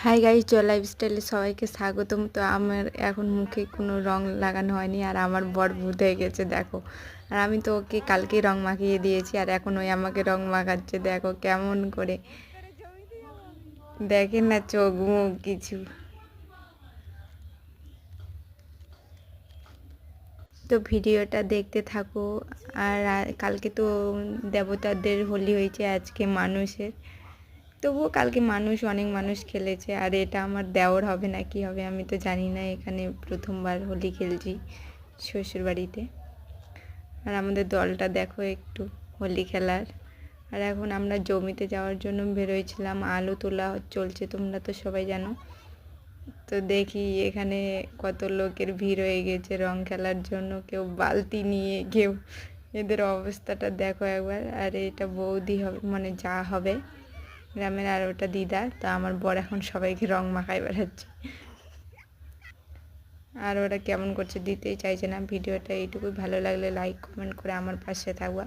Hi guys, জয় লাইফস্টাইলে সবাইকে স্বাগতম। তো আমার এখন মুখে কোনো রং লাগানো হয়নি, আর আমার বর ভূত হয়ে গেছে দেখো। আর আমি তো ওকে কালকেই রং মাখিয়ে দিয়েছি, আর এখন ওই আমাকে রং মাখাচ্ছে দেখো কেমন করে। দেখেন না চোখ মুখ কিছু। তো ভিডিওটা দেখতে থাকো। আর কালকে তো দেবতাদের হোলি হয়েছে, আজকে মানুষের। তবুও কালকে অনেক মানুষ খেলেছে, আর এটা আমার দেওর হবে না কি হবে আমি তো জানি না। এখানে প্রথমবার হোলি খেলছি শ্বশুর বাড়িতে। আর আমাদের দলটা দেখো একটু হোলি খেলার। আর এখন আমরা জমিতে যাওয়ার জন্য বেরোয়ছিলাম, আলু তোলা চলছে, তোমরা তো সবাই জানো। তো দেখি এখানে কত লোকের ভিড় হয়ে গেছে রং খেলার জন্য, কেউ বালতি নিয়ে, কেউ। এদের অবস্থাটা দেখো একবার। আর এটা বৌদি হবে, মানে যা হবে গ্রামের, আর ওটা দিদা। তো আমার বর এখন সবাইকে রং মাখায় বেড়াচ্ছে। আর ওরা কেমন করছে দিতেই চাইছে না। ভিডিওটা এইটুকুই, ভালো লাগলে লাইক কমেন্ট করে আমার পাশে থাকবা।